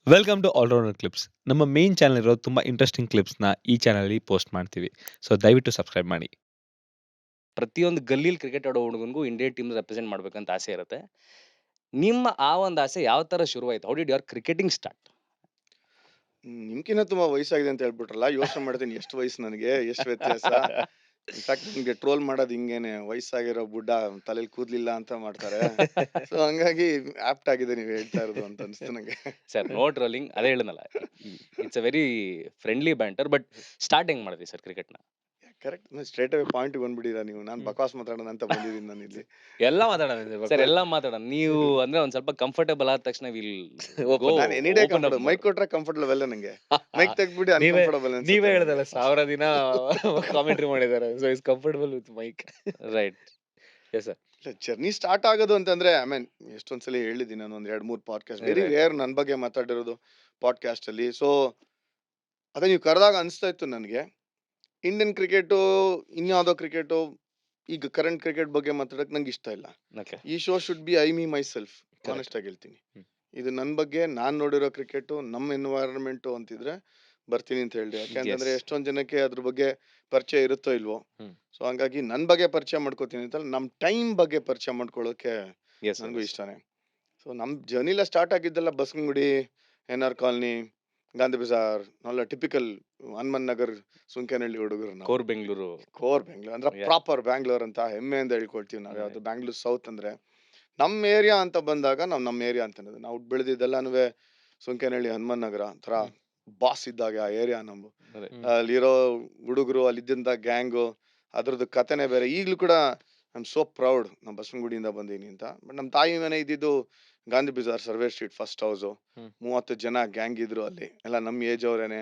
Welcome to allrounder clips. ನಮ್ಮ main channel ಇರೋ ತುಂಬಾ ಇಂಟ್ರೆಸ್ಟಿಂಗ್ ಕ್ಲಿಪ್ಸ್‌ನ ಈ ಚಾನಲಲ್ಲಿ ಪೋಸ್ಟ್ ಮಾಡ್ತೀವಿ. ಸೊ ದಯವಿಟ್ಟು ಸಬ್ಸ್ಕ್ರೈಬ್ ಮಾಡಿ. ಪ್ರತಿಯೊಂದು ಗಲ್ಲಿಲಿ ಕ್ರಿಕೆಟ್ ಆಡೋ ಹುಡುಗನಿಗೂ ಇಂಡಿಯನ್ ಟೀಮ್ ರೆಪ್ರೆಸೆಂಟ್ ಮಾಡ್ಬೇಕಂತ ಆಸೆ ಇರುತ್ತೆ. ನಿಮ್ಮ ಆ ಒಂದು ಆಸೆ ಯಾವ ತರ ಶುರುವಾಯ್ತು? How did your cricketing start? ನಿಮ್ಕಿನ್ನ ತುಂಬಾ ವಯಸ್ಸಾಗಿದೆ ಅಂತ ಹೇಳ್ಬಿಟ್ರಲ್ಲ. ಯೋಚನೆ ಮಾಡ್ತೀನಿ ಎಷ್ಟು ವಯಸ್ಸು ನನಗೆ, ಎಷ್ಟು ವ್ಯತ್ಯಾಸ. ಇನ್‌ಫ್ಯಾಕ್ಟ್ ನನ್ಗೆ ಟ್ರೋಲ್ ಮಾಡೋದು ಹಿಂಗೇನೆ. ವಯಸ್ಸಾಗಿರೋ ಬುಡ್ಡ ತಲೆಲಿ ಕೂದ್ಲಿಲ್ಲ ಅಂತ ಮಾಡ್ತಾರೆ. ಸೊ ಹಂಗಾಗಿ ಆಪ್ಟ್ ಆಗಿದೆ ನೀವು ಹೇಳ್ತಾ ಇರೋದು ಅಂತ ಅನ್ಸ್ತು ನಂಗೆ. ಸರ್ ನೋ ಟ್ರೋಲಿಂಗ್ ಅದೇ ಹೇಳಿದ್ನಲ್ಲ. It's a very friendly banter. But start ಹೆಂಗ್ ಮಾಡಿದ್ರಿ ಸರ್ ಕ್ರಿಕೆಟ್‌ನ? ಕರೆಕ್ಟ್. ಸ್ಟ್ರೇಟ್ ಅವೇ ಪಾಯಿಂಟ್‌ಗೆ ಬಂದ್ಬಿಟ್ಟಿರಾ ನೀವು. ನಾನು ಹ್ಮ್. ಬಕವಾಸ್ ಮಾತಾಡೋಣ ಅಂತ ಬಂದಿದ್ದೀನಿ ನಾನಿಲ್ಲಿ. ಎಲ್ಲ ಮಾತಾಡೋಣ ಸರ್ ಎಲ್ಲ ಮಾತಾಡೋಣ. ನೀವು ಅಂದ್ರೆ ಒಂದ್ ಸ್ವಲ್ಪ ಕಂಫರ್ಟಬಲ್ ಆದ ತಕ್ಷಣ ವಿಲ್ ಗೋ ನಾನು any day open up comfortable. Mic mode. ಕೊಟ್ರೆ ಕಂಫರ್ಟಬಲ್ ಅಲ್ಲ ನಂಗೆ. ಮೈಕ್ ತೆಗ್ದ್ಬಿಟ್ಟು ನೀವೇ ಅನ್‌ಕಂಫರ್ಟಬಲ್ ನೀವೇ ಅನ್ಸುತ್ತೆ ಹೇಳ್ದಲ್ಲ ನಂಗೆ. 1000 ದಿನ ಕಾಮೆಂಟ್ರಿ ಮಾಡಿದ್ದಾರೆ. So is comfortable with mic. Right. Yes sir. ಇಲ್ಲ ಜರ್ನಿ ಸ್ಟಾರ್ಟ್ ಆಗೋದು ಅಂತಂದ್ರೆ ಐ ಮೀನ್ ಎಷ್ಟೊಂದ್ ಸಲ ಹೇಳಿದ್ದೀನಿ ನಾನು ಒಂದ್ 2-3 ಪಾಡ್‌ಕಾಸ್ಟ್. Very right. ರೇರ್ ನನ್ ಬಗ್ಗೆ ಮಾತಾಡಿರೋದು ಪಾಡ್‌ಕಾಸ್ಟ್ ಅಲ್ಲಿ. ಸೊ ಅದೇ ನೀವು ಕರೆದಾಗ ಅನಿಸ್ತಾ ಇತ್ತು ನನಗೆ. ಇಂಡಿಯನ್ ಕ್ರಿಕೆಟು, ಇನ್ಯಾವುದೋ ಕ್ರಿಕೆಟು, ಈಗ ಕರೆಂಟ್ ಕ್ರಿಕೆಟ್ ಬಗ್ಗೆ ಮಾತಾಡಕ್ ನಂಗೆ ಇಷ್ಟ ಇಲ್ಲ. ಓಕೆ. ಈ show should be I me my self. Correct. Honest ಆಗಿ ಹೇಳ್ತೀನಿ. ಹ್ಮ್. ಇದು ನನ್ನ ಬಗ್ಗೆ ನಾನ್ ನೋಡಿರೋ ಕ್ರಿಕೆಟು, ನಮ್ಮ ಎನ್ವೈರನ್ಮೆಂಟು ಅಂತಿದ್ರೆ ಬರ್ತೀನಿ ಅಂತ ಹೇಳ್ದೆ. ಯೆಸ್. ಯಾಕೆಂತಂದ್ರೆ ಎಷ್ಟೊಂದ್ ಜನಕ್ಕೆ ಅದ್ರ ಬಗ್ಗೆ ಪರಿಚಯ ಇರುತ್ತೋ ಇಲ್ವೋ. ಹ್ಮ್. ಸೊ ಹಂಗಾಗಿ ನನ್ ಬಗ್ಗೆ ಪರಿಚಯ ಮಾಡ್ಕೋತೀನಿ ಅಂತಲ್ಲ, ನಮ್ ಟೈಮ್ ಬಗ್ಗೆ ಪರಿಚಯ ಮಾಡ್ಕೊಳ್ಳೋಕೆ ಯೆಸ್ ಸರ್. ನನಗೂ ಯೆಸ್. ಇಷ್ಟನೇ. ಸೊ ನಮ್ ಜರ್ನಿಲ start ಆಗಿದ್ದೆಲ್ಲ Basavanagudi, N R. Colony, Gandhi Bazaar ನಾವೆಲ್ಲ ಟಿಪಿಕಲ್ ಹನುಮನ್ ನಗರ್, ಸುಂಕೇನಹಳ್ಳಿ ಹುಡುಗರು ನಾವು. ಕೋರ್ ಬೆಂಗಳೂರು. ಕೋರ್ ಬೆಂಗ್ಳೂರ್ ಅಂದ್ರೆ ಯಾ. ಪ್ರಾಪರ್ ಬ್ಯಾಂಗ್ಳೂರ್ ಅಂತ ಹೆಮ್ಮೆಯಿಂದ ಹೇಳ್ಕೊಳ್ತೀವಿ ನಾವು. ಯಾವ್ದು ಬ್ಯಾಂಗ್ಳೂರ್ ಸೌತ್ ಅಂದ್ರೆ ನಮ್ ಏರಿಯಾ ಅಂತ ಬಂದಾಗ ನಾವು ನಮ್ಮ ಏರಿಯಾ ಅಂತ ಅನ್ನೋದು. ನಾವು ಬೆಳೆದಿದ್ದೆಲ್ಲಾನುವೆ ಸುಂಕೇನಹಳ್ಳಿ ಹನುಮನ್ ನಗರ ತರ ಹ್ಮ್. ಬಾಸ್ ಇದ್ದಾಗ ಆ ಏರಿಯಾ ನಮ್ದು. ರೈಟ್. ಹ್ಮ್. ಅಲ್ಲಿರೋ ಹುಡುಗರು, ಅಲ್ಲಿದ್ದಂತ ಗ್ಯಾಂಗು, ಅದ್ರದ್ದು ಕಥೆನೇ ಬೇರೆ. ಈಗ್ಲೂ ಕೂಡ ಐ ಆಮ್ ಸೋ ಪ್ರೌಡ್ ನಾನು ಬಸವನಗುಡಿಯಿಂದ ಬಂದೀನಿ ಅಂತ. ಬಟ್ ನಮ್ಮ ತಾಯಿ ಮನೆ ಇದ್ದಿದ್ದು Gandhi Bazaar survey street first house. Hmm. 30 ಜನ ಗ್ಯಾಂಗ್ ಇದ್ರು ಅಲ್ಲಿ. ಎಲ್ಲ ನಮ್ಮ ಏಜ್ ಅವರೇನೆ.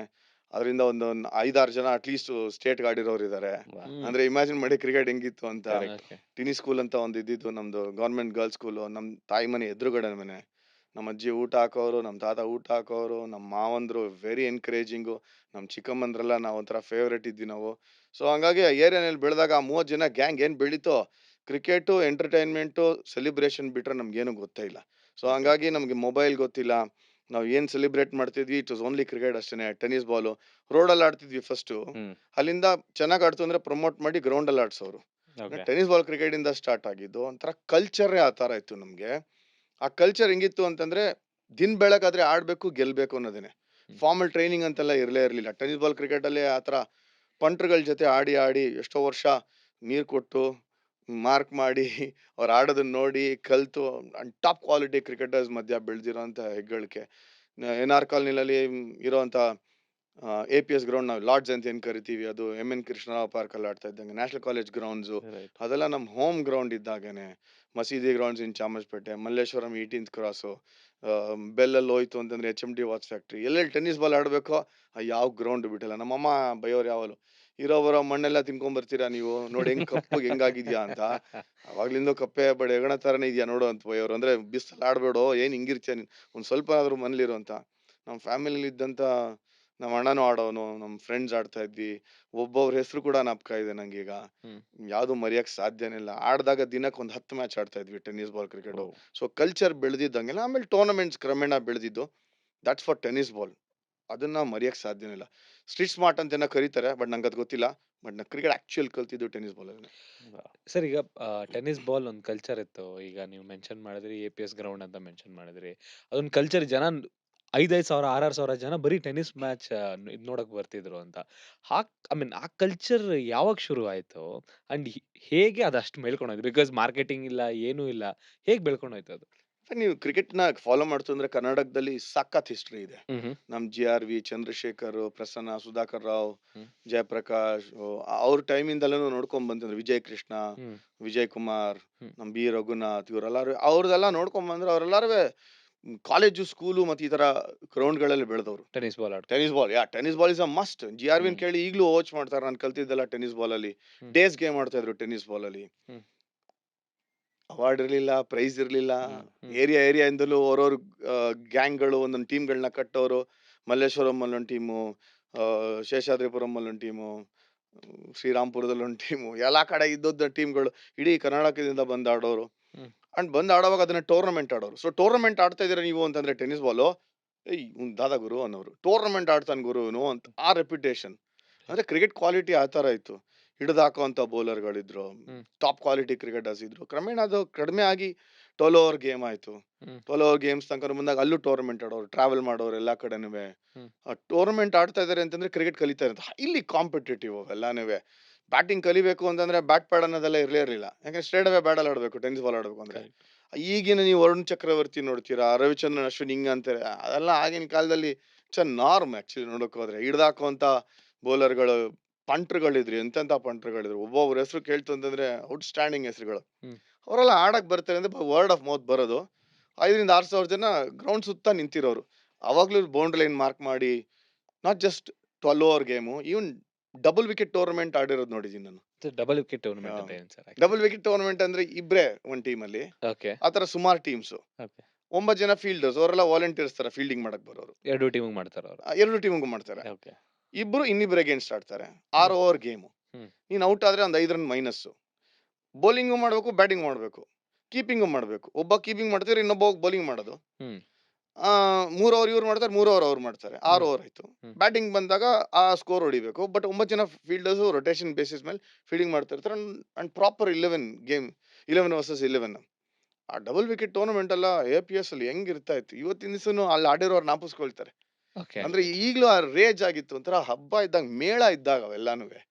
ಅದರಿಂದ ಒಂದು 5-6 ಜನ ಅಟ್ಲೀಸ್ಟ್ ಸ್ಟೇಟ್ ಆಡಿರೋರು ಇದಾರೆ. ವಾಹ್! ಅಂದ್ರೆ ಇಮ್ಯಾಜಿನ್ ಮಾಡಿ ಕ್ರಿಕೆಟ್ ಹೆಂಗಿತ್ತು ಅಂತ. ಕರೆಕ್ಟ್. ಓಕೆ. ಟಿನಿ ಸ್ಕೂಲ್ ಅಂತ ಒಂದು ಇದ್ದಿದ್ದು ನಮ್ದು ಗವರ್ನಮೆಂಟ್ ಗರ್ಲ್ಸ್ ಸ್ಕೂಲು. ನಮ್ ತಾಯಿ ಮನೆ ಎದುರುಗಡೆ ಮನೆ. ನಮ್ಮ ಅಜ್ಜಿ ಊಟ ಹಾಕೋರು, ನಮ್ಮ ತಾತ ಊಟ ಹಾಕೋರು, ನಮ್ಮ ಮಾವಂದ್ರು ವೆರಿ ಎನ್ಕರೇಜಿಂಗು. ನಮ್ಮ ಚಿಕ್ಕಮ್ಮಂದ್ರೆಲ್ಲ ನಾವು ಒಂಥರ ಫೇವರೇಟ್ ಇದ್ವಿ ನಾವು. ಸೊ ಹಂಗಾಗಿ ಆ ಏರಿಯಾನಲ್ಲಿ ಬೆಳೆದಾಗ ಆ 30 ಜನ ಗ್ಯಾಂಗ್ ಏನ್ ಬೆಳೀತೋ, ಕ್ರಿಕೆಟು, ಎಂಟರ್‌ಟೈನ್‌ಮೆಂಟು, ಸೆಲೆಬ್ರೇಷನ್ ಬಿಟ್ರೆ ನಮ್ಗೇನು ಗೊತ್ತೇ ಇಲ್ಲ. So okay. ಹಂಗಾಗಿ ನಮ್ಗೆ ಮೊಬೈಲ್ ಗೊತ್ತಿಲ್ಲ. ನಾವು ಏನ್ ಸೆಲೆಬ್ರೇಟ್ ಮಾಡ್ತಿದ್ವಿ ಇಟ್ ವಾಸ್ ಓನ್ಲಿ ಕ್ರಿಕೆಟ್ ಅಷ್ಟೇನೆ. ಟೆನ್ನಿಸ್ ಬಾಲು ರೋಡಲ್ಲಿ ಆಡ್ತಿದ್ವಿ ಫಸ್ಟು. ಹ್ಮ್. ಅಲ್ಲಿಂದ ಚೆನ್ನಾಗ್ ಆಡ್ತು ಅಂದ್ರೆ ಪ್ರಮೋಟ್ ಮಾಡಿ ಗ್ರೌಂಡಲ್ಲಿ ಆಡ್ಸೋರು. ಓಕೆ. ಟೆನ್ನಿಸ್ ಬಾಲ್ ಕ್ರಿಕೆಟ್ ಇಂದ ಸ್ಟಾರ್ಟ್ ಆಗಿದ್ದು. ಒಂಥರ ಕಲ್ಚರೇ ಆ ತರ ಇತ್ತು ನಮ್ಗೆ. ಆ ಕಲ್ಚರ್ ಹೆಂಗಿತ್ತು ಅಂತಂದ್ರೆ, ದಿನ ಬೆಳಗಾದ್ರೆ ಆಡ್ಬೇಕು, ಗೆಲ್ಬೇಕು ಅನ್ನೋದೇನೆ. ಹ್ಮ್. ಫಾರ್ಮಲ್ ಟ್ರೈನಿಂಗ್ ಅಂತೆಲ್ಲ ಇರ್ಲೇ ಇರ್ಲಿಲ್ಲ. ಟೆನ್ನಿಸ್ ಬಾಲ್ ಕ್ರಿಕೆಟಲ್ಲಿ ಆ ತರ ಪಂಟ್ರ್‌ಗಳ ಜೊತೆ ಆಡಿ, ಆಡಿ ಎಷ್ಟೋ ವರ್ಷ ನೀರ್ ಕೊಟ್ಟು, ಮಾರ್ಕ್ ಮಾಡಿ, ಅವ್ರು ಆಡೋದನ್ನ ನೋಡಿ, ಕಲ್ತು ಟಾಪ್ ಕ್ವಾಲಿಟಿ ಕ್ರಿಕೆಟರ್ಸ್ ಮಧ್ಯ ಬೆಳ್ದಿರೋಂಥ ಹೆಗ್ಗಳಿಕೆ. ಎನ್.ಆರ್. ಕಾಲೋನಿನಲ್ಲಿ ಇರೋಂಥ ಎ.ಪಿ.ಎಸ್ ಗ್ರೌಂಡ್ ನಾವು ಲಾರ್ಡ್ಸ್ ಅಂತ ಏನ್ ಕರಿತೀವಿ, ಅದು ಎಂ.ಎನ್. ಕೃಷ್ಣರಾವ್ ಪಾರ್ಕಲ್ಲಿ ಆಡ್ತಾ ಇದ್ದಂಗೆ. National college grounds right. ಅದೆಲ್ಲ ನಮ್ಮ ಹೋಮ್ ಗ್ರೌಂಡ್ ಇದ್ದಾಗೇನೆ. ಮಸೀದಿ grounds in Chamarajpet, Malleshwaram 18th cross, ಬೆಲ್ಲಲ್ಲಿ ಹೋಯ್ತು ಅಂತಂದ್ರೆ ಎಚ್.ಎಂ.ಟಿ. Watch factory. ಎಲ್ಲೆಲ್ಲಿ ಟೆನ್ನಿಸ್ ಬಾಲ್ ಆಡ್ಬೇಕೋ ಯಾವ ಗ್ರೌಂಡ್ ಬಿಟ್ಟಿಲ್ಲ. ನಮ್ಮಮ್ಮ ಬೈಯೋರು ಯಾವಾಗ್ಲೂ, "ಇರೋ ಬರೋ ಮಣ್ಣೆಲ್ಲ ತಿನ್ಕೊಂಡ್ ಬರ್ತೀರಾ ನೀವು, ನೋಡಿ ಹೆಂಗ್ ಕಪ್ಪಗೆ ಹೆಂಗಾಗಿದ್ಯಾ" ಅಂತ. ಅವಾಗ್ಲಿಂದ ಕಪ್ಪೆ ಬಡ್ ಹೆಗಣ ತರನೇ ಇದೆಯಾ ನೋಡು ಅಂತ ಬೈಯೋರು. ಅಂದ್ರೆ ಬಿಸ್ಲಲ್ಲಿ ಆಡ್ಬೇಡೋ, ಏನ್ ಹಿಂಗಿರ್ತೀಯ ನೀನು, ಒಂದ್ ಸ್ವಲ್ಪ ಆದ್ರೂ ಮನೇಲಿರು ಅಂತ. ನಮ್ಮ ಫ್ಯಾಮಿಲಿಲಿ ಇದ್ದಂತ ನಮ್ಮ ಅಣ್ಣನೂ ಆಡೋನು, ನಮ್ಮ ಫ್ರೆಂಡ್ಸ್ ಆಡ್ತಾ ಇದ್ವಿ. ಒಬ್ಬೊಬ್ರ ಹೆಸರು ಕೂಡ ಜ್ಞಾಪಕ ಇದೆ ನಂಗೀಗ. ಹ್ಮ್. ಯಾವ್ದು ಮರೆಯಕ್ ಸಾಧ್ಯನೇ ಇಲ್ಲ. ಆಡ್ದಾಗ ದಿನಕ್ಕೆ ಒಂದು 10 ಮ್ಯಾಚ್ ಆಡ್ತಾ ಇದ್ವಿ ಟೆನ್ನಿಸ್ ಬಾಲ್ ಕ್ರಿಕೆಟು. ಓಹ್! ಸೊ ಕಲ್ಚರ್ ಬೆಳೆದಿದ್ದಂಗೆಲ್ಲ ಆಮೇಲೆ ಟೂರ್ನಮೆಂಟ್ಸ್ ಕ್ರಮೇಣ ಬೆಳೆದಿದ್ದು. That's for tennis ball. ಅದನ್ನ ಮರೆಯಕ್ ಸಾಧ್ಯನೇ ಇಲ್ಲ. ಸ್ಟ್ರೀಟ್ ಸ್ಮಾರ್ಟ್ ಅಂತ ಏನೋ ಕರೀತಾರೆ. ಬಟ್ ನಂಗದ್ ಗೊತ್ತಿಲ್ಲ. ಬಟ್ ನಾನ್ ಕ್ರಿಕೆಟ್ ಆಕ್ಚುಯಲ್ ಕಲ್ತಿದ್ದು ಟೆನ್ನಿಸ್ ಬಾಲಲ್ಲೇನೆ. ವಾಹ್! ಸರ್ ಈಗ ಟೆನ್ನಿಸ್ ಬಾಲ್ ಒಂದು ಕಲ್ಚರ್ ಇತ್ತು. ಈಗ ನೀವು ಮೆನ್ಷನ್ ಮಾಡಿದ್ರಿ ಎ.ಪಿ.ಎಸ್ ಗ್ರೌಂಡ್ ಅಂತ ಮೆನ್ಷನ್ ಮಾಡಿದ್ರಿ. ಅದೊಂದು ಕಲ್ಚರ್ ಜನ 5,000, 6,000 ಜನ ಬರೀ ಟೆನ್ನಿಸ್ ಮ್ಯಾಚ್ ಇದ್ ನೋಡಕ್ ಬರ್ತಿದ್ರು ಅಂತ. ಐ ಮೀನ್ ಆ ಕಲ್ಚರ್ ಯಾವಾಗ ಶುರು ಆಯ್ತು? ಅಂಡ್ ಹೇಗೆ ಅದಷ್ಟು ಮೇಲ್ಕೊಂಡೋಯ್ತು? ಬಿಕಾಸ್ ಮಾರ್ಕೆಟಿಂಗ್ ಇಲ್ಲ, ಏನೂ ಇಲ್ಲ. ಹೇಗ್ ಬೆಳ್ಕೊಂಡೋಯ್ತು ಅದು? ನೀವು ಕ್ರಿಕೆಟ್‌ನ ಫಾಲೋ ಮಾಡ್ತು ಅಂದ್ರೆ ಕರ್ನಾಟಕದಲ್ಲಿ ಸಖತ್ ಹಿಸ್ಟ್ರಿ ಇದೆ. ಹ್ಮ್. ನಮ್ ಜಿ.ಆರ್.ವಿ, ಚಂದ್ರಶೇಖರ್, ಪ್ರಸನ್ನ, ಸುಧಾಕರ್ ರಾವ್, ಹ್ಮ್. ಜಯಪ್ರಕಾಶ್, ಅವ್ರ ಟೈಮಿಂದಲೂ ನೋಡ್ಕೊಂಡ್ ಬಂದಿದ್ರು. ವಿಜಯ್ ಕೃಷ್ಣ, ಹ್ಮ್. ವಿಜಯ್ ಕುಮಾರ್, ಹ್ಮ್. ನಮ್ ಬಿ ರಘುನಾಥ್ ಇವರೆಲ್ಲಾರು ಅವ್ರದೆಲ್ಲ ನೋಡ್ಕೊಂಡ್ ಬಂದ್ರೆ ಅವರೆಲ್ಲಾರುವೆ ಕಾಲೇಜು, ಸ್ಕೂಲು ಮತ್ತೆ ಈ ತರ ಗ್ರೌಂಡ್‌ಗಳಲ್ಲಿ ಬೆಳೆದವ್ರು. ಟೆನ್ನಿಸ್ ಬಾಲ್ ಆಡ್ಕೊಂಡು. Tennis ball is a must. ಜಿ.ಆರ್.ವಿನ್ ಹ್ಮ್. ಕೇಳಿ ಈಗ್ಲೂ ವಾಚ್ ಮಾಡ್ತಾರೆ. ನಾನು ಕಲ್ತಿದ್ದೆಲ್ಲ ಟೆನ್ನಿಸ್ ಬಾಲಲ್ಲಿ. ಹ್ಮ್. ಡೇಸ್ ಗೇಮ್ ಆಡ್ತಾ ಇದ್ರು ಟೆನ್ನಿಸ್ ಬಾಲಲ್ಲಿ. ಹ್ಮ್. ಅವಾರ್ಡ್ ಇರ್ಲಿಲ್ಲ, ಪ್ರೈಸ್ ಇರ್ಲಿಲ್ಲ. ಹ್ಮ್. ಹ್ಮ್. ಏರಿಯಾಯಿಂದಲೂ ಅವ್ರವ್ರ ಗ್ಯಾಂಗ್‌ಗಳು ಒಂದೊಂದು ಟೀಮ್‌ಗಳನ್ನ ಕಟ್ಟೋರು. ಮಲ್ಲೇಶ್ವರಂ ಅಲ್ಲೊಂದ್ ಟೀಮು, ಶೇಷಾದ್ರಿಪುರಂ ಅಲ್ಲೊಂದ್ ಟೀಮು, ಶ್ರೀರಾಮ್‌ಪುರದಲ್ಲಿ ಒಂದ್ ಟೀಮು, ಎಲ್ಲಾ ಕಡೆ ಇದ್ದದ್ದ ಟೀಮ್‌ಗಳು ಇಡೀ ಕರ್ನಾಟಕದಿಂದ ಬಂದ್ ಆಡೋರು. ಹ್ಮ್. ಅಂಡ್ ಬಂದ್ ಆಡೋವಾಗ ಅದನ್ನ ಟೂರ್ನಮೆಂಟ್ ಆಡೋರು. ಸೊ ಟೂರ್ನಮೆಂಟ್ ಆಡ್ತಾ ಇದೀರ ನೀವು ಅಂತಂದ್ರೆ ಟೆನ್ನಿಸ್ ಬಾಲು, ಏಯ್ ಇವ್ನು ದಾದಾ ಗುರು ಅನ್ನೋರು, ಟೂರ್ನಮೆಂಟ್ ಆಡ್ತಾನೆ ಗುರು ಇವನು ಅಂತ, ಆ ರೆಪ್ಯುಟೇಷನ್. ಅಂದ್ರೆ ಕ್ರಿಕೆಟ್ ಕ್ವಾಲಿಟಿ ಆ ತರ ಇತ್ತು. ಹಿಡಿದಾಕುವಂತ ಬೌಲರ್ಗಳಿದ್ರು, ಹ್ಮ್. ಟಾಪ್ ಕ್ವಾಲಿಟಿ ಕ್ರಿಕೆಟರ್ಸ್ ಇದ್ರು. ಕ್ರಮೇಣ ಅದು ಕಡಿಮೆ ಆಗಿ 12 ಓವರ್ ಗೇಮ್ ಆಯ್ತು. ಹ್ಮ್. 12 ಓವರ್ ಗೇಮ್ಸ್ ತನಕ ಮುಂದಾಗ ಅಲ್ಲೂ ಟೂರ್ನಮೆಂಟ್ ಆಡೋರು, ಟ್ರಾವೆಲ್ ಮಾಡೋರು ಎಲ್ಲಾ ಕಡೆನೂ. ಹ್ಮ್. ಟೂರ್ನಮೆಂಟ್ ಆಡ್ತಾ ಇದಾರೆ ಅಂತಂದ್ರೆ ಕ್ರಿಕೆಟ್ ಕಲಿತಾ ಇರುತ್ತೆ. ಇಲ್ಲಿ ಕಾಂಪಿಟೇಟಿವ್ ಅವೆಲ್ಲಾನು. ಬ್ಯಾಟಿಂಗ್ ಕಲಿಬೇಕು ಅಂತಂದ್ರೆ ಬ್ಯಾಟ್ ಪ್ಯಾಡ್ ಅನ್ನೋದೆಲ್ಲ ಇರ್ಲೇ ಇರಲಿಲ್ಲ. ಯಾಕಂದ್ರೆ ಸ್ಟ್ರೇಟ್ ಅವೇ ಬ್ಯಾಟ್ ಅಲ್ಲಿ ಆಡ್ಬೇಕು ಟೆನ್ನಿಸ್ ಬಾಲ್ ಆಡ್ಬೇಕು ಅಂದ್ರೆ. Correct. ಈಗಿನ ನೀವು ವರುಣ್ ಚಕ್ರವರ್ತಿ ನೋಡ್ತೀರಾ, ರವಿಚಂದ್ರನ್ ಅಶ್ವಿನ್ ಹಿಂಗ್ ಅಂತಾರೆ, ಅದೆಲ್ಲ ಆಗಿನ ಕಾಲದಲ್ಲಿ ನಾರ್ಮ್ ಆಕ್ಚುಲಿ ನೋಡಕ್ ಹೋದ್ರೆ. ಹಿಡ್ದಾಕುವಂತ ಬೌಲರ್ಗಳು, ಪಂಟ್ರುಗಳಿದ್ರು, ಎಂತೆಂತ ಪಂಟ್ರುಗಳಿದ್ರು. ಒಬ್ಬೊಬ್ರ ಹೆಸರು ಕೇಳ್ತು ಅಂತಂದ್ರೆ ಔಟ್ಸ್ಟ್ಯಾಂಡಿಂಗ್ ಹೆಸರುಗಳು. ಹ್ಮ್. ಅವರೆಲ್ಲ ಆಡಕ್ ಬರ್ತಾರೆ ಅಂದ್ರೆ ವರ್ಡ್ ಆಫ್ ಮೌತ್ ಬರೋದು. 5,000 to 6,000 ಜನ ಗ್ರೌಂಡ್ ಸುತ್ತ ನಿಂತಿರೋರು. ಅವಾಗ್ಲೂ ಬೌಂಡ್ರಿ ಲೈನ್ ಮಾರ್ಕ್ ಮಾಡಿ, not just 12 over game, even double wicket tournament ಆಡಿರೋದು ನೋಡಿದೀನಿ ನಾನು. ಡಬಲ್ ವಿಕೆಟ್ ಟೂರ್ನಮೆಂಟ್ ಅಂತ ಏನ್ ಸರ್? ಡಬಲ್ ವಿಕೆಟ್ ಟೂರ್ನಮೆಂಟ್ ಅಂದ್ರೆ ಇಬ್ರೇ ಒಂದ್ ಟೀಮ್ ಅಲ್ಲಿ, ಓಕೆ. ಆತರ ಸುಮಾರು ಟೀಮ್ಸ್. ಓಕೆ. 9 ಜನ ಫೀಲ್ಡರ್ಸ್, ಅವರೆಲ್ಲ ವಾಲಂಟಿಯರ್ಸ್ ತರ ಫೀಲ್ಡಿಂಗ್ ಮಾಡಕ್ ಬರೋರು. ಎರಡು ಟೀಮ್ ಮಾಡ್ತಾರ ಅವರು. ಎರಡು ಟೀಮ್ಗೂ ಮಾಡ್ತಾರೆ. ಓಕೆ. ಇಬ್ರು ಇನ್ನಿಬ್ರು ಅಗೇನ್ಸ್ಟ್ ಆಡ್ತಾರೆ. 6 ಓವರ್ ಗೇಮು. ಹ್ಮ್. ನೀನ್ ಔಟ್ ಆದ್ರೆ ಒಂದ್ 5 ರನ್ ಮೈನಸ್. ಬೌಲಿಂಗು ಮಾಡ್ಬೇಕು, ಬ್ಯಾಟಿಂಗ್ ಮಾಡ್ಬೇಕು, ಕೀಪಿಂಗು ಮಾಡ್ಬೇಕು. ಒಬ್ಬ ಕೀಪಿಂಗ್ ಮಾಡ್ತಾರೆ, ಇನ್ನೊಬ್ಬ ಬೌಲಿಂಗ್ ಮಾಡೋದು. ಹ್ಮ್. 3 ಓವರ್ ಇವ್ರು ಮಾಡ್ತಾರೆ, 3 ಓವರ್ ಅವ್ರು ಮಾಡ್ತಾರೆ. 6 ಓವರ್ ಆಯ್ತು. ಹ್ಮ್. ಬ್ಯಾಟಿಂಗ್ ಬಂದಾಗ ಆ ಸ್ಕೋರ್ ಹೊಡಿಬೇಕು. ಬಟ್ 9 ಜನ ಫೀಲ್ಡರ್ಸ್ ರೊಟೇಷನ್ ಬೇಸಿಸ್ ಮೇಲೆ ಫೀಲ್ಡಿಂಗ್ ಮಾಡ್ತಾ ಇರ್ತಾರೆ. And proper 11 versus 11. ಆ ಡಬಲ್ ವಿಕೆಟ್ ಟೂರ್ನಮೆಂಟ್ ಎಲ್ಲ APS ಅಲ್ಲಿ ಹೆಂಗಿರ್ತಾ ಇತ್ತು, ಇವತ್ತಿನ ದಿವಸನು ಅಲ್ಲಿ ಆಡಿರೋರು ನಾಪಿಸ್ಕೊಳ್ತಾರೆ. ಓಕೆ. ಅಂದ್ರೆ ಈಗ್ಲೂ ಆ ರೇಜ್ ಆಗಿತ್ತು, ಒಂಥರ ಹಬ್ಬ ಇದ್ದಾಗ, ಮೇಳ ಇದ್ದಾಗ ಅವೆಲ್ಲಾನು.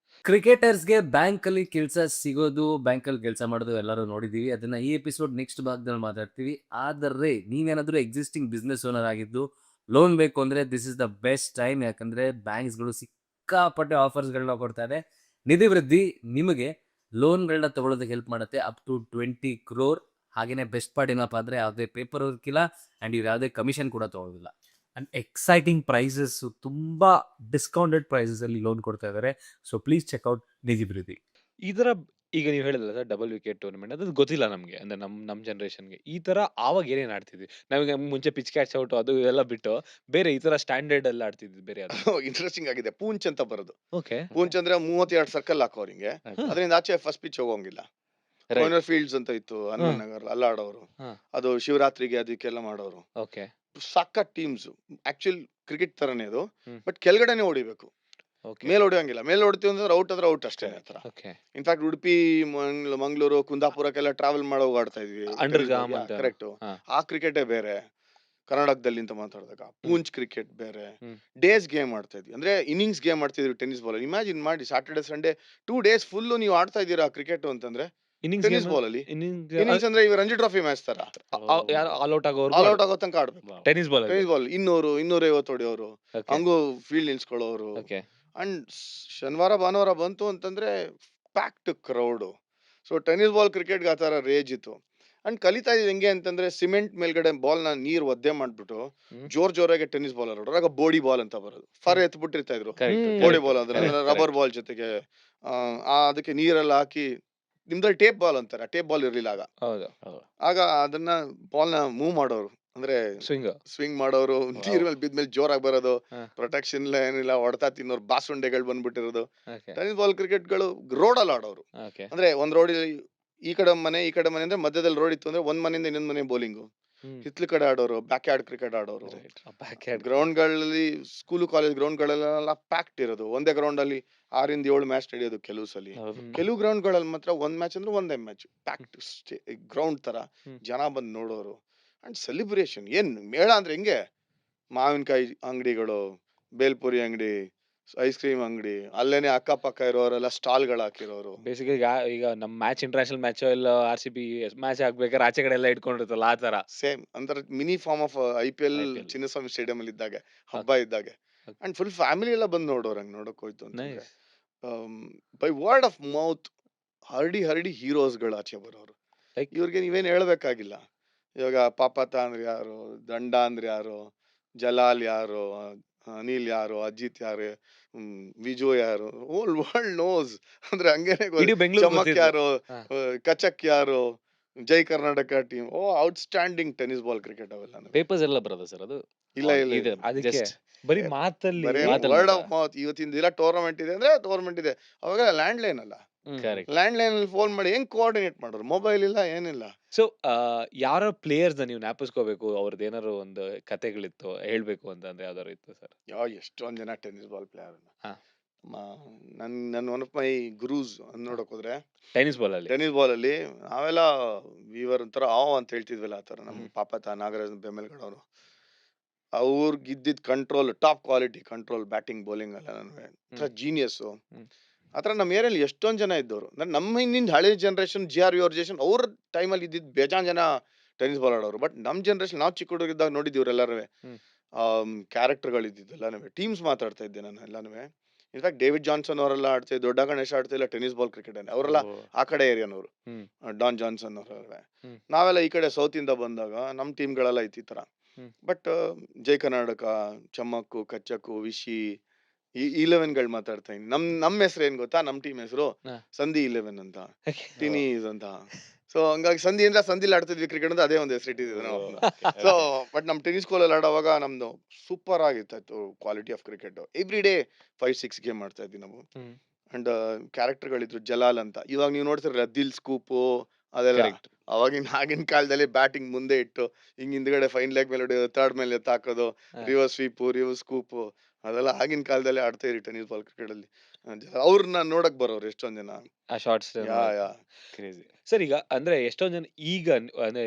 ಕ್ರಿಕೆಟರ್ಸ್ಗೆ ಬ್ಯಾಂಕಲ್ಲಿ ಕೆಲಸ ಸಿಗೋದು, ಬ್ಯಾಂಕಲ್ಲಿ ಕೆಲಸ ಮಾಡೋದು ಎಲ್ಲರೂ ನೋಡಿದ್ದೀವಿ. ಅದನ್ನ ಈ ಎಪಿಸೋಡ್ ನೆಕ್ಸ್ಟ್ ಭಾಗದಲ್ಲಿ ಮಾತಾಡ್ತೀವಿ. ಆದರೆ ನೀವೇನಾದರೂ ಎಕ್ಸಿಸ್ಟಿಂಗ್ ಬಿಸ್ನೆಸ್ ಓನರ್ ಆಗಿದ್ದು ಲೋನ್ ಬೇಕು ಅಂದರೆ this is the best time. ಯಾಕಂದರೆ ಬ್ಯಾಂಕ್ಸ್ಗಳು ಸಿಕ್ಕಾಪಟ್ಟೆ ಆಫರ್ಸ್ಗಳನ್ನ ಕೊಡ್ತಾರೆ. ನಿಧಿ ವೃದ್ಧಿ ನಿಮಗೆ ಲೋನ್ಗಳನ್ನ ತಗೊಳ್ಳೋದಕ್ಕೆ ಹೆಲ್ಪ್ ಮಾಡುತ್ತೆ, ಅಪ್ ಟು 20 crore. ಹಾಗೆಯೇ ಬೆಸ್ಟ್ ಪಾರ್ಟ್ ಏನಪ್ಪ ಅಂದರೆ ಯಾವುದೇ ಪೇಪರ್ ವರ್ಕ್ ಇಲ್ಲ ಆ್ಯಂಡ್ ಇವ್ರು ಯಾವುದೇ ಕಮಿಷನ್ ಕೂಡ ತಗೊಳ್ಳೋದಿಲ್ಲ. ಆ್ಯಂಡ್ ಎಕ್ಸೈಟಿಂಗ್ ಪ್ರೈಸಸ್, ತುಂಬ ಡಿಸ್ಕೌಂಟೆಡ್ ಪ್ರೈಸಲ್ಲಿ ಲೋನ್ ಕೊಡ್ತಾ ಇದ್ದಾರೆ. ಸೊ ಪ್ಲೀಸ್ ಚೆಕ್ಔಟ್ ನಿಧಿ ವೃದ್ಧಿ. ಇದರ ಈಗ ನೀವು ಹೇಳಿದ್ರಲ್ಲ ಸರ್ ಡಬಲ್ ವಿಕೆಟ್ ಟೂರ್ನಮೆಂಟ್, ಅದು ಗೊತ್ತಿಲ್ಲ ನಮ್ಗೆ. ಅಂದ್ರೆ ನಮ್ ಜನರೇಷನ್ಗೆ ಈ ತರ ಆವಾಗ ಏನೇನ್ ಆಡ್ತಿದ್ವಿ ನಮಗೆ ಮುಂಚೆ ಪಿಚ್ ಕ್ಯಾಚ್ ಔಟ್ ಅದು ಎಲ್ಲ ಬಿಟ್ಟು ಬೇರೆ ಈ ತರ ಸ್ಟ್ಯಾಂಡರ್ಡ್ ಎಲ್ಲ ಆಡ್ತಿದ್ವಿ ಬೇರೆ ಯಾವ್ದು? ಇಂಟ್ರೆಸ್ಟಿಂಗ್ ಆಗಿದೆ. ಪೂಂಚ್ ಅಂತ ಬರೋದು. ಓಕೆ. ಪೂಂಚ್ ಅಂದ್ರೆ 32 ಸರ್ಕಲ್ ಹಾಕೋರು ಹಿಂಗೆ. ಅದರಿಂದ ಆಚೆ ಫಸ್ಟ್ ಪಿಚ್ ಹೋಗೋಂಗಿಲ್ಲ. ಕೊಯ್ನರ್ ಫೀಲ್ಡ್ಸ್ ಅಂತ ಇತ್ತು ಹನುಮನ್ ನಗರ್, ಅಲ್ಲ ಆಡೋರು. ಹಾ. ಅದು ಶಿವರಾತ್ರಿಗೆ ಅದಕ್ಕೆಲ್ಲ ಮಾಡೋರು. ಓಕೆ. ಸಖತ್ ಟೀಮ್ಸ್. ಆಕ್ಚುಲ್ ಕ್ರಿಕೆಟ್ ತರನೇ ಅದು, ಹ್ಮ್. ಬಟ್ ಕೆಳಗಡೆನೆ ಹೊಡಿಬೇಕು, ಓಕೆ. ಮೇಲ್ ಹೊಡಿಯೋಂಗಿಲ್ಲ. ಮೇಲ್ ಹೊಡಿತೀವಿ ಅಂದ್ರೆ ಔಟ್ ಆದ್ರೆ ಔಟ್ ಅಷ್ಟೇ ಆ ತರ. ಓಕೆ. ಇನ್ಫ್ಯಾಕ್ಟ್ ಉಡುಪಿ, ಮಂಗಳೂರು, ಕುಂದಾಪುರಕ್ಕೆಲ್ಲ ಟ್ರಾವೆಲ್ ಮಾಡೋ ಆಡ್ತಾ ಇದ್ವಿ. ಅಂಡರ್ಗಾಮ್ ಅಂತ. ಕರೆಕ್ಟ್. ಹಾ. ಆ ಕ್ರಿಕೆಟೇ ಬೇರೆ. ಕರ್ನಾಟಕದಲ್ಲಿ ಅಂತ ಮಾತಾಡಿದಾಗ ಪೂಂಚ್ ಕ್ರಿಕೆಟ್ ಬೇರೆ. ಹ್ಮ್. ಡೇಸ್ ಗೇಮ್ ಆಡ್ತಾ ಇದ್ವಿ, ಅಂದ್ರೆ ಇನ್ನಿಂಗ್ಸ್ ಗೇಮ್ ಆಡ್ತಿದ್ವಿ ಟೆನ್ನಿಸ್ ಬಾಲ್. ಇಮ್ಯಾಜಿನ್ ಮಾಡಿ, ಸಾಟರ್ಡೆ ಸಂಡೇ 2 days ಫುಲ್ ನೀವು ಆಡ್ತಾ ಇದ್ದೀರಾ ಕ್ರಿಕೆಟ್ ಅಂತಂದ್ರೆ ಇನ್ನಿಂಗ್ಸ್ ಟೆನ್ನಿಸ್ ಬಾಲ್ ಅಲ್ಲಿ. ಇನ್ನಿಂಗ್ಸ್ ಇನ್ನಿಂಗ್ಸ್ ಅಂದ್ರೆ ಇವ ರಂಜಿ ಟ್ರೋಫಿ ಮ್ಯಾಚ್ ತರ ಯಾರು ಆಲ್ ಔಟ್ ಆಲ್ ಆಗೋರು ಔಟ್ ಆಗೋ ತನಕ ಆಡ್ಬೇಕು. Tennis ball. ಟೆನ್ನಿಸ್ ಬಾಲ್ 200 250 ಹೊಡೆಯೋರು, ಹಂಗೂ ಫೀಲ್ಡ್ ನಿಲ್ಸ್ಕೊಳ್ಳೋರು. ಓಕೆ. ಅಂಡ್ ಶನಿವಾರ ಭಾನುವಾರ ಬಂತು ಅಂತಂದ್ರೆ packed crowd. So tennis ball ಕ್ರಿಕೆಟ್ಗೆ ಆ ತರ ರೇಜ್ ಇತ್ತು. ಅಂಡ್ ಕಲಿತಾ ಇದ್ ಹೆಂಗೆ ಅಂತಂದ್ರೆ ಸಿಮೆಂಟ್ ಮೇಲ್ಗಡೆ ಬಾಲ್ ನ ನೀರ್ ಒದ್ದೆ ಮಾಡ್ಬಿಟ್ಟು ಹ್ಮ್. ಜೋರಾಗಿ ಟೆನ್ನಿಸ್ ಬಾಲ್ ಆಡೋರು. ಆಗ ಬೋಡಿ ಬಾಲ್ ಅಂತ ಬರೋದು. ಫರ್ ಎತ್ಬಿಟ್ಟಿರ್ತಾ ಇದ್ರು Correct, ಬೋಡಿ correct, ಬಾಲ್, ಅದ್ರ correct, ರಬ್ಬರ್ ಬಾಲ್ ಜೊತೆಗೆ ಅದಕ್ಕೆ ನೀರೆಲ್ಲ ಹಾಕಿ. ನಿಮ್ದಲ್ಲಿ ಟೇಪ್ ಬಾಲ್ ಅಂತಾರೆ, ಟೇಪ್ ಬಾಲ್ ಇರ್ಲಿಲ್ಲ ಆಗ. ಹೌದು. ಆಗ ಅದನ್ನ ಬಾಲ್ ನ ಮೂವ್ ಮಾಡೋರು, ಅಂದ್ರೆ ಸ್ವಿಂಗ್. ಸ್ವಿಂಗ್ ಮಾಡೋರು, ನೀರ್ ಮೇಲೆ ಬಿದ್ಮೇಲೆ ಜೋರಾಗಿ ಬರೋದು, ಹಾ. ಪ್ರೊಟೆಕ್ಷನ್ ಏನಿಲ್ಲ, ಹೊಡ್ತಾ ತಿನ್ನೋರು, ಬಾಸುಂಡೆಗಳು ಬಂದ್ಬಿಟ್ಟಿರೋದು. ಓಕೆ. ಟೆನ್ನಿಸ್ ಬಾಲ್ ಕ್ರಿಕೆಟ್ಗಳು ರೋಡ್ ಅಲ್ಲಿ ಆಡೋರು. ಓಕೆ. ಅಂದ್ರೆ ಒಂದ್ ರೋಡ್ ಈ ಕಡೆ ಮನೆ ಅಂದ್ರೆ ಮಧ್ಯದಲ್ಲಿ ರೋಡ್ ಇತ್ತು ಅಂದ್ರೆ ಒಂದ್ ಮನೆಯಿಂದ ಇನ್ನೊಂದ್ ಮನೆ ಬೌಲಿಂಗು. ಹ್ಮ್. ಹಿತ್ಲು ಕಡೆ ಆಡೋರು, ಬ್ಯಾಕ್ ಯಾರ್ಡ್ ಕ್ರಿಕೆಟ್ ಆಡೋರು. Right. Back hand. ಗ್ರೌಂಡ್ ಗಳಲ್ಲಿ, ಸ್ಕೂಲ್ ಕಾಲೇಜ್ ಗ್ರೌಂಡ್ ಗಳೆಲ್ಲ ಪ್ಯಾಕ್ಡ್ ಇರೋದು. ಒಂದೇ ಗ್ರೌಂಡ್ ಅಲ್ಲಿ 6 ಇಂದ 7 ಮ್ಯಾಚ್ ನಡೆಯೋದು ಕೆಲವು ಸಲಿ. ಹೌದು. ಹ್ಮ್. ಕೆಲವು ಗ್ರೌಂಡ್ ಗಳಲ್ಲಿ ಮಾತ್ರ ಒಂದ್ ಮ್ಯಾಚ್ ಅಂದ್ರೆ ಒಂದೇ ಮ್ಯಾಚ್ ಪ್ಯಾಕ್ಡ್ ಗ್ರೌಂಡ್ ತರ. ಹ್ಮ್. ಜನ ಬಂದ್ ನೋಡೋರು. ಅಂಡ್ ಸೆಲಿಬ್ರೇಷನ್ ಏನ್ ಮೇಳ ಅಂದ್ರೆ ಹೆಂಗೆ, ಮಾವಿನಕಾಯಿ ಅಂಗಡಿಗಳು, ಬೇಲ್ಪುರಿ ಅಂಗಡಿ, ಐಸ್ ಕ್ರೀಮ್ ಅಂಗಡಿ, ಅಲ್ಲೇನೆ ಅಕ್ಕಪಕ್ಕ ಇರೋರೆಲ್ಲ ಸ್ಟಾಲ್ ಗಳು ಹಾಕಿರೋರು. ಬೇಸಿಕಲಿ ಈಗ ನಮ್ ಮ್ಯಾಚ್ ಇಂಟರ್ನ್ಯಾಷನಲ್ ಮ್ಯಾಚ್ ಎಲ್ಲ RCB ಮ್ಯಾಚ್ ಆಗ್ಬೇಕಾದ್ರೆ ಆಚೆ ಕಡೆ ಎಲ್ಲ ಇಟ್ಕೊಂಡಿರ್ತಲ್ಲ ಆ ತರ. ಸೇಮ್ ಅಂದ್ರೆ mini form of IPL IPL. Chinnaswamy stadium ಅಲ್ಲಿ ಇದ್ದಾಗ, ಹಬ್ಬ ಇದ್ದಾಗ. Okay. ಅಂಡ್ ಫುಲ್ ಫ್ಯಾಮಿಲಿ ಎಲ್ಲ ಬಂದ್ ನೋಡೋರು, ಹಂಗ್ ನೋಡಕ್ ಹೋಯ್ತು ಅಂತಂದ್ರೆ. Nice. By word of mouth ಹರಡಿ ಹೀರೋಸ್ ಗಳು ಆಚೆ ಬರೋರು. ಲೈಕ್ ಇವ್ರಿಗೆ ನೀವೇನ್ ಹೇಳ್ಬೇಕಾಗಿಲ್ಲ. ಇವಾಗ ಪಾಪತ ಅಂದ್ರೆ ಯಾರು, ದಂಡ ಅಂದ್ರೆ ಯಾರು, ಜಲಾಲ್ ಯಾರು, ಅನಿಲ್ ಯಾರು, ಅಜಿತ್ ಯಾರು, ವಿಜು ಯಾರು, ಹೋಲ್ ವರ್ಲ್ಡ್ ನೋಸ್. ಅಂದ್ರೆ ಹಂಗೇನೆ ಇಡೀ ಬೆಂಗಳೂರು ಚಮಕ್ ಗೊತ್ತಿದೆ. ಯಾರು, ಹಾ. ಕಚಕ್ ಯಾರು, Jai Karnataka team. Outstanding tennis ball cricket ಅವೆಲ್ಲ. ಪೇಪರ್ಸ್ ಎಲ್ಲ ಬರೋದು ಸರ್ ಅದು. ಇಲ್ಲ ಇದೆ ಅದಕ್ಕೆ just ಬರೀ ಮಾತಲ್ಲಿ ಬರೇ ಮಾತಲ್ಲಿ ವರ್ಡ್ ಮಾತ್ರ. Of mouth. ಇವತ್ತಿನ ದಿನ ಟೂರ್ನಮೆಂಟ್ ಇದೆ ಅಂದ್ರೆ ಟೂರ್ನಮೆಂಟ್ ಇದೆ. ಅವಾಗ ಲ್ಯಾಂಡ್ ಲೈನ್ ಅಲ್ಲ, ಹ್ಮ್. Correct. ಲ್ಯಾಂಡ್ ಲೈನ್ ಅಲ್ಲಿ ಫೋನ್ ಮಾಡಿ ಹೆಂಗ್ ಕೋಆರ್ಡಿನೇಟ್ ಮಾಡೋರು? ಮೊಬೈಲ್ ಇಲ್ಲ, ಏನಿಲ್ಲ. ಸೊ ಯಾರೋ ಪ್ಲೇಯರ್ಸ್‌ನ ನೀವು ಜ್ಞಾಪಿಸ್ಕೋಬೇಕು ಅವ್ರದ್ದೇನಾದ್ರು ಒಂದು ಕಥೆಗಳಿತ್ತು ಹೇಳ್ಬೇಕು ಅಂತಂದ್ರೆ ಯಾವ್ದಾದ್ರು ಇತ್ತು ಸರ್? ಎಷ್ಟೊಂದ್ ಜನ ಟೆನ್ನಿಸ್ ಬಾಲ್ ಪ್ಲೇಯರ್ ಹಾ. ನನ್ ಒನ್ ಆಫ್ ಮೈ ಗುರೂಸ್ ನೋಡಕ್ ಹೋದ್ರೆ ಟೆನ್ನಿಸ್ ಬಾಲಲ್ಲಿ. ಟೆನ್ನಿಸ್ ಬಾಲ್ ಅಲ್ಲಿ ನಾವೆಲ್ಲ ವಿವರ್ ಒಂಥರ ಅಂತ ಹೇಳ್ತಿದ್ವಲ್ಲ ಆ ತರ ನಮ್ ಹ್ಮ್. ಪಾಪತ ನಾಗರಾಜ್ ಬೆಮ್ಮೆಲ್ಗಡ್ ಅವರು ಅವ್ರಿಗಿದ್ದಿದ್ control top quality control batting bowling ಎಲ್ಲ ಒಂಥರ ಜೀನಿಯಸ್ ಹ್ಮ್. ಆತರ ನಮ್ಮ ಏರಿಯಲ್ಲಿ ಎಷ್ಟೊಂದ್ ಜನ ಇದ್ದವರು ನಮ್ಮ ಹಿಂದಿನ ಹಳೆ ಜನರೇಷನ್ GR ಅವ್ರ ಜನರೇಷನ್ ಅವ್ರ ಟೈಮಲ್ಲಿ ಇದ್ದಿದ್ ಬೇಜಾನ್ ಜನ ಟೆನ್ನಿಸ್ ಬಾಲ್ ಆಡೋರು. ಬಟ್ ನಮ್ ಜನರೇಷನ್ ನಾವು ಚಿಕ್ಕ ಹುಡುಗರಿದ್ದಾಗ ನೋಡಿದ್ದೀವ್ರು ಎಲ್ಲಾರು ಹ್ಮ್. ಕ್ಯಾರೆಕ್ಟರ್ಗಳು ಇದ್ದಿದ್ದು ಎಲ್ಲಾನು ಟೀಮ್ಸ್ ಮಾತಾಡ್ತಾ ಇದ್ದೆ ನಾನು ಎಲ್ಲಾನು. ಇನ್ಫ್ಯಾಕ್ಟ್ ಡೇವಿಡ್ ಜಾನ್ಸನ್ ಅವರೆಲ್ಲ ಆಡ್ತಾ ಇದ್ರು, ದೊಡ್ಡ ಗಣೇಶ ಆಡ್ತಾ ಇಲ್ಲ ಟೆನ್ನಿಸ್ ಬಾಲ್ ಕ್ರಿಕೆಟ್ ಅವರೆಲ್ಲ ಓ. ಆ ಕಡೆ ಏರಿಯಾನವರು. ಹ್ಮ್. ಡಾನ್ ಜಾನ್ಸನ್ ಅವರೆಲ್ಲ. ಹ್ಮ್. ನಾವೆಲ್ಲ ಈ ಕಡೆ ಸೌತ್ ಇಂದ ಬಂದಾಗ ನಮ್ ಟೀಮ್ಗಳೆಲ್ಲ ಇತ್ತು ಈ ತರ. ಹ್ಮ್. ಬಟ್ ಜೈ ಕರ್ನಾಟಕ, ಚಮ್ಮಕ್ಕು, ಕಚ್ಚಕ್ಕು, ವಿಶಿ ಈ 11ಗಳು ಮಾತಾಡ್ತಾ ಇದ್ದೀನಿ. ನಮ್ ಹೆಸರು ಏನ್ ಗೊತ್ತಾ? ನಮ್ ಟೀಮ್ ಹೆಸರು ಹಾ. ಸಂಧಿ 11 ಅಂತ, ಓ. ಟಿನೀಸ್ ಅಂತ. ಸೊ ಹಂಗಾಗಿ ಸಂಧಿ ಅಂದ್ರೆ ಸಂಧಿಲಿ ಆಡ್ತಿದ್ವಿ ಕ್ರಿಕೆಟ್ ಅಂತ ಅದೇ ಒಂದು ಹೆಸರು ಇಟ್ಟಿದ್ವಿ ನಾವು. ಓ, okay, ಸೊ okay. ಬಟ್ ನಮ್ ಟೆನ್ನಿಸ್ ಸ್ಕೂಲಲ್ಲಿ ಆಡೋವಾಗ ನಮ್ದು ಸೂಪರ್ ಆಗಿತ್ತು quality of cricket. Every day 5-6 game ಆಡ್ತಾ ಇದ್ವಿ ನಾವು. ಹ್ಮ್. ಅಂಡ್ ಕ್ಯಾರೆಕ್ಟರ್ಗಳಿದ್ರು ಜಲಾಲ್ ಅಂತ. ಇವಾಗ ನೀವು ನೋಡ್ತಿರಲ್ಲ ದಿಲ್ ಸ್ಕೂಪು ಅದೆಲ್ಲ. Correct. ಆಗಿನ ಕಾಲದಲ್ಲಿ ಬ್ಯಾಟಿಂಗ್ ಮುಂದೆ ಇಟ್ಟು ಹಿಂಗ್ ಹಿಂದ್ಗಡೆ ಫೈನ್ ಲೆಗ್ ಮೇಲೆ ಹೊಡೆಯೋದು, ಥರ್ಡ್ ಮೇಲೆ ಎತ್ತಾಕೋದು, ಹಾ. ರಿವರ್ಸ್ ಸ್ವೀಪು, ರಿವರ್ಸ್ ಸ್ಕೂಪು ಅದೆಲ್ಲ ಆಗಿನ ಕಾಲದಲ್ಲಿ ಆಡ್ತಾ ಇರಿ ಟೆನ್ನಿಸ್ ಬಾಲ್ ಕ್ರಿಕೆಟ್ ಅಲ್ಲಿ. ಅವ್ರನ್ನ ನೋಡಕ್ ಬರೋರು ಎಷ್ಟೊಂದ್ ಜನ. ಆ ಶಾರ್ಟ್ಸ್ ಯಾ ಕ್ರೇಜಿ. ಸರ್ ಈಗ ಅಂದ್ರೆ ಎಷ್ಟೊಂದ್ ಜನ ಈಗ ಅಂದ್ರೆ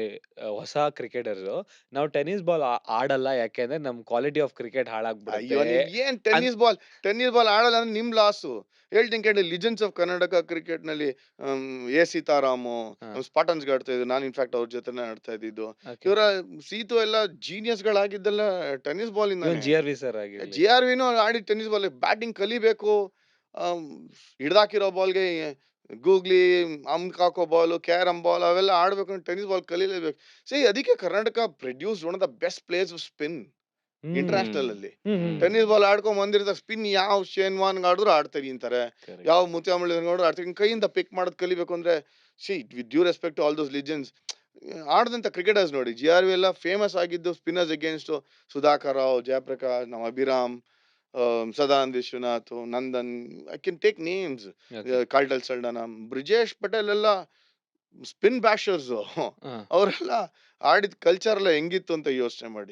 ಹೊಸ ಕ್ರಿಕೆಟರ್ಸ್ ನಾವು ಟೆನ್ನಿಸ್ ಬಾಲ್ ಆಡಲ್ಲ ಯಾಕೆಂದ್ರೆ ನಮ್ ಕ್ವಾಲಿಟಿ ಆಫ್ ಕ್ರಿಕೆಟ್ ಹಾಳಾಗ್ಬಿಡುತ್ತೆ ಅಯ್ಯೋ ನೀವ್ ಏನ್ ಟೆನ್ನಿಸ್ ಬಾಲ್ ಆಡಲ್ಲ ಅಂದ್ರೆ ನಿಮ್ ಲಾಸು. ಹೇಳ್ತೀನಿ ಕೇಳಿ, ಲಿಜೆಂಡ್ಸ್ ಆಫ್ ಕರ್ನಾಟಕ ಕ್ರಿಕೆಟ್ ನಲ್ಲಿ ಎ ಸೀತಾರಾಮು, ಸ್ಪಾಟನ್ಸ್ ಆಡ್ತಾ ಇದ್ರು. ನಾನು ಇನ್ಫ್ಯಾಕ್ಟ್ ಅವ್ರ ಜೊತೆನೆ ಆಡ್ತಾ ಇದ್ದಿದ್ದು. ಇವರ ಸೀತು ಎಲ್ಲ ಜೀನಿಯಸ್ ಗಳಾಗಿದ್ದೆಲ್ಲ ಟೆನ್ನಿಸ್ ಬಾಲ್ ಇವನ್ ಇಂದಾನೆ. GRV ಸರ್ ಆಗಿರ್ಲಿ. GRVನೂ ಆಡಿ ಟೆನ್ನಿಸ್ ಬಾಲ್ ಬ್ಯಾಟಿಂಗ್ ಕಲಿಬೇಕು. ಹಿಡ್ದಾಕಿರೋ ಬಾಲ್ಗೆ ಗೂಗ್ಲಿ, ಅಂಕ್ ಹಾಕೋ ಬಾಲ್, ಕ್ಯಾರಮ್ ಬಾಲ್ ಅವೆಲ್ಲ ಆಡ್ಬೇಕು, ಟೆನ್ನಿಸ್ ಬಾಲ್ ಕಲೀಲೇಬೇಕು. ಅದಕ್ಕೆ Karnataka produce one of the best players of spin international ಅಲ್ಲಿ. ಟೆನ್ನಿಸ್ ಬಾಲ್ ಆಡ್ಕೊಂಡ್ ಬಂದಿರ್ತಾರೆ. ಸ್ಪಿನ್ ಯಾವ ಶೇನ್ ವಾನ್ ಆಡಿದ್ರು ಆಡ್ತಾರೆ ಅಂತಾರೆ, ಯಾವ ಮುತ್ಯಾಮುಳಿ ನೋಡಿದ್ರು ಆಡ್ತಾರೆ. ಕೈಯಿಂದ ಪಿಕ್ ಮಾಡೋದು ಕಲಿಬೇಕು ಅಂದ್ರೆ with due respect to all those legends ಆಡದಂತ ಕ್ರಿಕೆಟರ್ಸ್ ನೋಡಿ. GRV ಎಲ್ಲ ಫೇಮಸ್ ಆಗಿದ್ದು ಸ್ಪಿನ್ನರ್ಸ್ ಅಗೇನ್ಸ್ಟ್ ಸುಧಾಕರ್ ರಾವ್, ಜಯಪ್ರಕಾಶ್, ನಮ್ಮ Abhiram, Sadanand Vishwanath, Nandan. I can take names. ಕಾಲ್ಟಲ್ ಸಲ್ಡನ, ಬ್ರಿಜೇಶ್ ಪಟೇಲ್ ಎಲ್ಲ ಸ್ಪಿನ್ ಬ್ಯಾಶರ್ಸ್. ಅವರೆಲ್ಲ ಆಡಿದ ಕಲ್ಚರ್ ಎಲ್ಲ ಹೆಂಗಿತ್ತು ಅಂತ ಯೋಚನೆ ಮಾಡಿ.